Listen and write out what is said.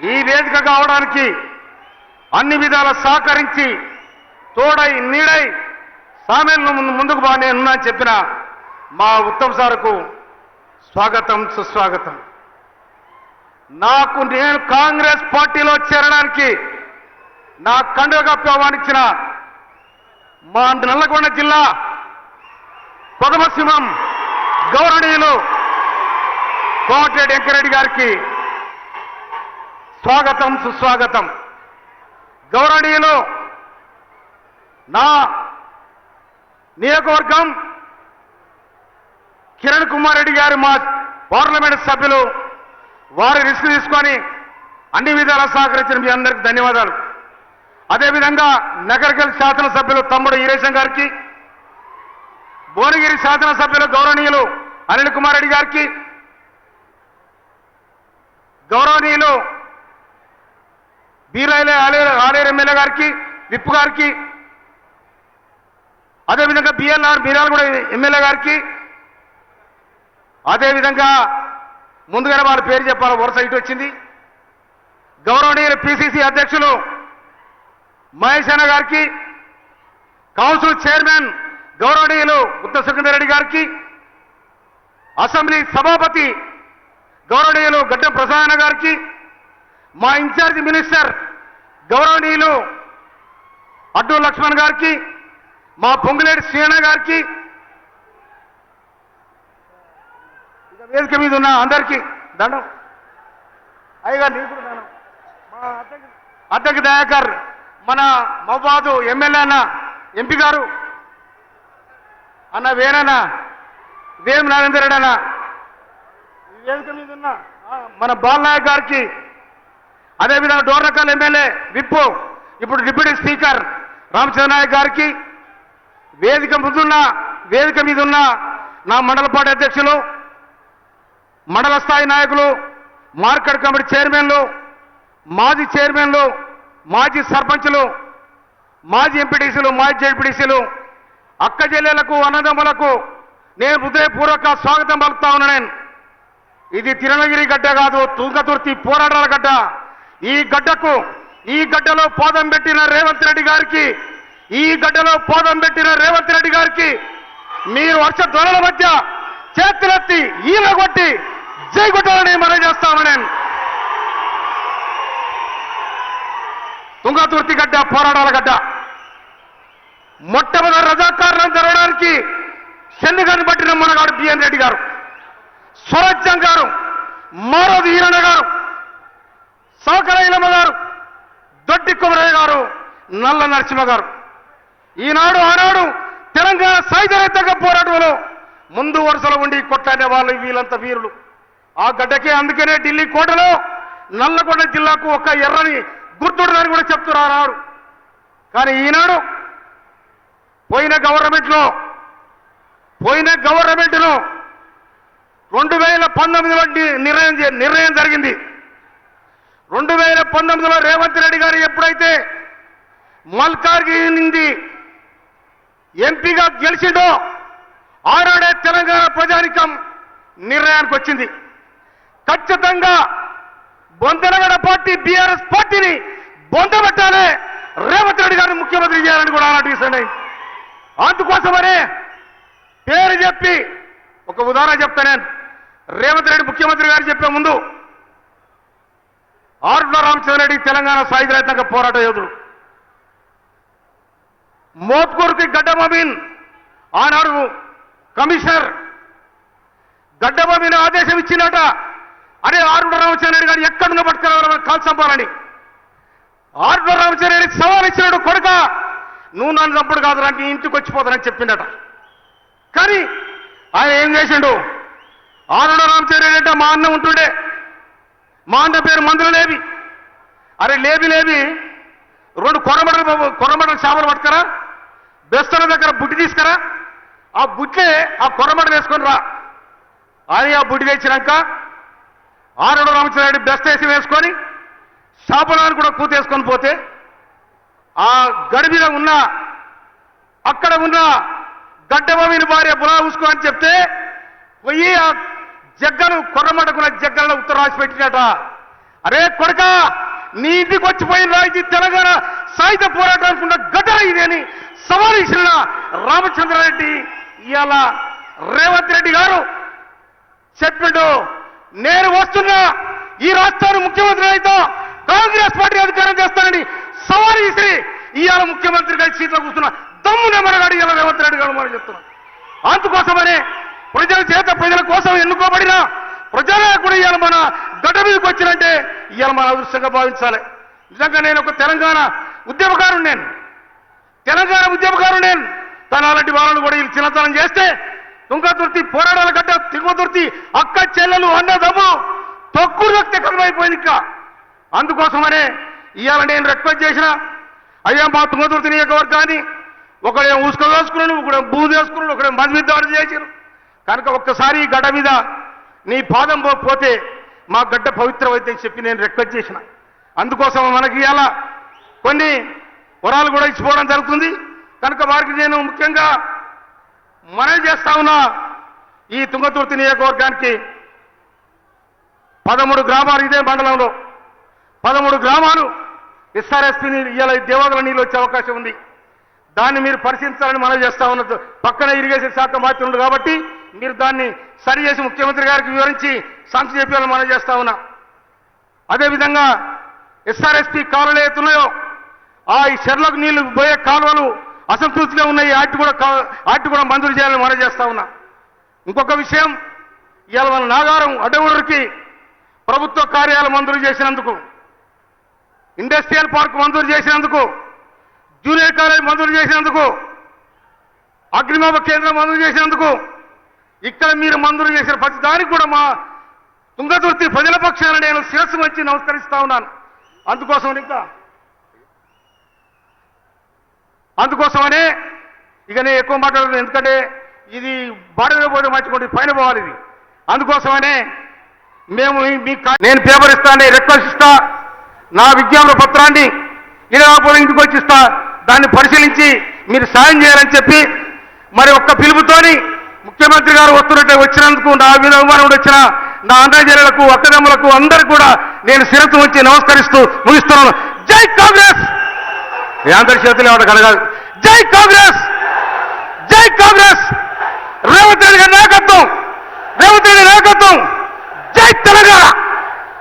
ఈ వేదిక కావడానికి అన్ని విధాల సహకరించి తోడై నీడై సామెలను ముందుకు నేనున్నా చెప్పిన మా ఉత్తమ్ సార్కు స్వాగతం సుస్వాగతం. నేను కాంగ్రెస్ పార్టీలో చేరడానికి నా కండువ కప్పి ఆహ్వానించిన మా నల్లగొండ జిల్లా ప్రథమ సింహం గౌరవనీయులు కోమటిరెడ్డి వెంకరెడ్డి గారికి స్వాగతం సుస్వాగతం. గౌరవనీయులు నా నియోజకవర్గం కిరణ్ కుమార్ రెడ్డి గారు మా పార్లమెంట్ సభ్యులు, వారి రిస్క్ తీసుకొని అన్ని విధాలా సహకరించిన మీ అందరికీ ధన్యవాదాలు. అదేవిధంగా నగరకల్ శాసనసభ్యులు తమ్ముడు ఈరేశం గారికి, భువనగిరి శాసనసభ్యులు గౌరవనీయులు అనిల్ కుమార్ రెడ్డి గారికి, గౌరవనీయులు బీరాయిలే ఆలేరు ఎమ్మెల్యే గారికి, విప్పు గారికి, అదేవిధంగా బిఎల్ఆర్ మీరాలగూడ ఎమ్మెల్యే గారికి, అదేవిధంగా ముందుగానే వాళ్ళ పేరు చెప్పాలి, వరుస ఇటు వచ్చింది, గౌరవనీయులు పిసిసి అధ్యక్షులు మహేష్ అన్న గారికి, కౌన్సిల్ చైర్మన్ గౌరవనీయులు గుత్త సుఖేందర్ రెడ్డి గారికి, అసెంబ్లీ సభాపతి గౌరవనీయులు గడ్డం ప్రసాద్ గారికి, మా ఇన్ఛార్జి మినిస్టర్ గౌరవనీయులు అడ్డు లక్ష్మణ్ గారికి, మా పొంగులేటి శ్రీణ గారికి, వేదిక మీద ఉన్న అందరికీ దండం. అయ్యగా నీకు దండం. మా అద్దెకి దయాకర్, మన మహబాదు ఎమ్మెల్యే అన్న, ఎంపీ గారు అన్న, వేణన్న వేం నరేందర్ రెడ్డి అన్న, వేదిక మీద ఉన్న మన బాలనాయక్ గారికి, అదేవిధంగా డోర్నకల్ ఎమ్మెల్యే విప్పు ఇప్పుడు డిప్యూటీ స్పీకర్ రామచంద్ర నాయక్ గారికి, వేదిక మీద ఉన్న నా మండల పార్టీ అధ్యక్షులు, మండల స్థాయి నాయకులు, మార్కెట్ కమిటీ చైర్మన్లు, మాజీ చైర్మన్లు, మాజీ సర్పంచులు, మాజీ ఎంపీటీసీలు, మాజీ జెడ్పీటీసీలు, అక్క చెల్లెలకు అన్నదమ్ములకు నేను హృదయపూర్వక స్వాగతం పలుకుతా ఉన్నాను. ఇది తిరుమలగిరి గడ్డ కాదు, తుంగతుర్తి పోరాటాల గడ్డ. ఈ గడ్డలో పాదం పెట్టిన రేవంత్ రెడ్డి గారికి మీరు వర్ష ధ్వనుల మధ్య చేతులెత్తి ఈల కొట్టి జై కొట్టాలని మనం చేస్తాను. నేను తుంగతుర్తి గడ్డ పోరాటాల గడ్డ. మొట్టమొదటి రజాకారులను జరగడానికి చెన్నుగాని పట్టిన మనగాడు బిఎన్ రెడ్డి గారు, స్వరాజ్యం గారు, మారోది ఈరణ గారు, సౌకర ఇలమ్మ గారు, దొడ్డి కుమరయ్య గారు, నల్ల నరసింహ గారు. ఆనాడు తెలంగాణ సాయుధ పోరాటంలో ముందు వరుసలో ఉండి కొట్లాడే వాళ్ళు వీళ్ళంతా వీరులు. ఆ గడ్డకే అందుకనే ఢిల్లీ కోటలో నల్లగొండ జిల్లాకు ఒక ఎర్రని గుర్తుండదని కూడా చెప్తున్నారు ఆనాడు. కానీ ఈనాడు పోయిన గవర్నమెంట్లో 2019లో నిర్ణయం జరిగింది. 2019లో రేవంత్ రెడ్డి గారు ఎప్పుడైతే మల్కాజ్గిరి నుండి ఎంపీగా గెలిచిండో ఆనాడే తెలంగాణ ప్రజానికం నిర్ణయానికి వచ్చింది. ఖచ్చితంగా బొందనగడ పార్టీ బీఆర్ఎస్ పార్టీని బొందబెట్టాలి, రేవంత్ రెడ్డి గారిని ముఖ్యమంత్రి చేయాలని కూడా ఆనాటి డిసైడ్ అయింది. అందుకోసమనే పేరు చెప్పి ఒక ఉదాహరణ చెప్తాను. రేవంత్ రెడ్డి ముఖ్యమంత్రి గారు చెప్పే ముందు ఆరుట్ల రామచంద్రరెడ్డి తెలంగాణ సాయుధ రైతాంగ పోరాట యోధుడు, మోత్కూరుకి గడ్డమమీన్ ఆనాడు కమిషనర్ గడ్డమమీన్ ఆదేశం ఇచ్చినట, అరే ఆరుట్ల రామచంద్రరెడ్డి గారు ఎక్కడున్న పట్టుకురావాలని కాల్ చంపాలని. ఆరుట్ల రామచంద్రరెడ్డి సవాల్ ఇచ్చినాడు, కొడుక నువ్వు నన్ను చంపుడు కాదురా, నీ ఇంటికి వచ్చిపోతానని చెప్పిండట. కానీ ఆయన ఏం చేసిండు? ఆరుట్ల రామచంద్రరెడ్డి అంటే మా అన్న ఉంటుండే, మా అన్న పేరు మందుల లేవి. అరే లేవి 2 కొర్రమడలు చేపలు పట్టుకరా, బెస్తల దగ్గర బుట్టి తీసుకురా, ఆ బుట్టే ఆ కొర్రమడలు వేసుకొని రా అని ఆ బుట్టి తెచ్చినాక ఆరుట్ల రామచంద్రరెడ్డి బెస్త వేసుకొని చేపలను కూడా కూతేసుకొని పోతే ఆ గడిబిన ఉన్న అక్కడ ఉన్న గడ్డమమీని భార్య బులా ఊసుకో అని చెప్తే పోయి ఆ జగ్గను కొర్రమడకున్న జగ్గలను ఉత్తరం రాసి పెట్టినట. అరే కొడక, నీ ఇంటికి వచ్చిపోయిన ఇది తెలంగాణ సాయుధ పోరాటానికి ఉన్న ఘటన ఇది అని సవాల్ ఇచ్చిన రామచంద్రారెడ్డి ఇవాళ రేవంత్ రెడ్డి గారు చెప్పిండు, నేను వస్తున్నా, ఈ రాష్ట్రాన్ని ముఖ్యమంత్రి అయితే కాంగ్రెస్ పార్టీ అధికారం చేస్తానని సవాల్ ఇసి ఇవాళ ముఖ్యమంత్రిగా సీట్లో కూర్చున్న దమ్మునే మనగాడు ఇవాళ రేవంత్ రెడ్డి గారు మనం చెప్తున్నాం. అందుకోసమనే ప్రజల చేత ప్రజల కోసం ఎన్నుకోబడిన ప్రజానాయకుడు ఇవాళ మన గడ్డ మీదకి వచ్చినంటే ఇవాళ మన అదృష్టంగా భావించాలి. నిజంగా నేను ఒక తెలంగాణ ఉద్యమకారుడు, తన అలాంటి వాళ్ళను కూడా వీళ్ళు చిన్నతనం చేస్తే తుంగతుర్తి పోరాటాల గడ్డ తిరుగుతుర్తి అక్క చెల్లెలు అన్నదమ్ములు తొక్కుడు వ్యక్తి కథమైపోయింది. ఇంకా అందుకోసమనే ఇవాళ నేను రిక్వెస్ట్ చేసిన, అయ్యా మా తుంగతుర్తి నియోజకవర్గాన్ని ఒకడే ఊసుక వేసుకున్నాడు, ఒకడే బూది వేసుకున్నాడు, ఒకడే మంది మీద దాడి చేశారు కనుక ఒక్కసారి ఈ గడ్డ మీద నీ పాదం పోతే మా గడ్డ పవిత్రమైతే చెప్పి నేను రిక్వెస్ట్ చేసిన. అందుకోసం మనకి ఇవాళ కొన్ని వరాలు కూడా ఇచ్చిపోవడం జరుగుతుంది కనుక వారికి నేను ముఖ్యంగా మనవి చేస్తా ఉన్నా. ఈ తుంగతుర్తి నియోజకవర్గానికి 13 గ్రామాలు, ఇదే మండలంలో 13 గ్రామాలు ఎస్ఆర్ఎస్పీ ఇవాళ దేవాదుల నీళ్ళు వచ్చే అవకాశం ఉంది. దాన్ని మీరు పరిశీలించాలని మనవి చేస్తా ఉన్నది. పక్కన ఇరిగేషన్ శాఖ మాత్రులు కాబట్టి మీరు దాన్ని సరి చేసి ముఖ్యమంత్రి గారికి వివరించి సాంక్షన్ చెప్పాలని మనవి చేస్తా ఉన్నా. అదేవిధంగా ఎస్ఆర్ఎస్పీ కాలువలు ఏతున్నాయో ఆ ఈ చెర్లకు నీళ్లు పోయే కాలువలు అసంతృప్తిగా ఉన్నాయి, వాటి కూడా మంజూరు చేయాలని మనవి చేస్తా ఉన్నా. ఇంకొక విషయం, ఇవాళ మన నాగారం అడ్డగూడూరికి ప్రభుత్వ కార్యాలయం మంజూరు చేసినందుకు, ఇండస్ట్రియల్ పార్క్ మంజూరు చేసినందుకు, జూనియర్ కాలేజ్ మంజూరు చేసినందుకు, అగ్నిమాపక కేంద్రం మంజూరు చేసినందుకు, ఇక్కడ మీరు మంజూరు చేసిన ప్రతి దానికి కూడా మా తుంగతుర్తి ప్రజల పక్షాన నేను శిరస్సు వచ్చి నమస్కరిస్తా ఉన్నాను. అందుకోసమనే ఇక నేను ఎక్కువ మాట్లాడలేదు, ఎందుకంటే ఇది బాడీలో పోతే మర్చిపోతే పైన పోవాలి. ఇది అందుకోసమనే మేము నేను పేపర్ ఇస్తాను, రిక్వెస్ట్ ఇస్తా, నా విజ్ఞాపన పత్రాన్ని ఇరవై ఇంటికి వచ్చి ఇస్తా, దాన్ని పరిశీలించి మీరు సాయం చేయాలని చెప్పి మరి ఒక్క పిలుపుతోని ముఖ్యమంత్రి గారు వచ్చినందుకు నా మీద అభిమానం వచ్చిన నా అన్నజనులకు అక్కదమ్ములకు అందరికీ కూడా నేను శిరస్సు వచ్చి నమస్కరిస్తూ ముగిస్తున్నాను. జై కాంగ్రెస్! అందరి చేతులు ఎవరు కలగాలి. జై కాంగ్రెస్! జై కాంగ్రెస్! రేవంత్ రెడ్డి గారి నాయకత్వం, జై తెలంగాణ!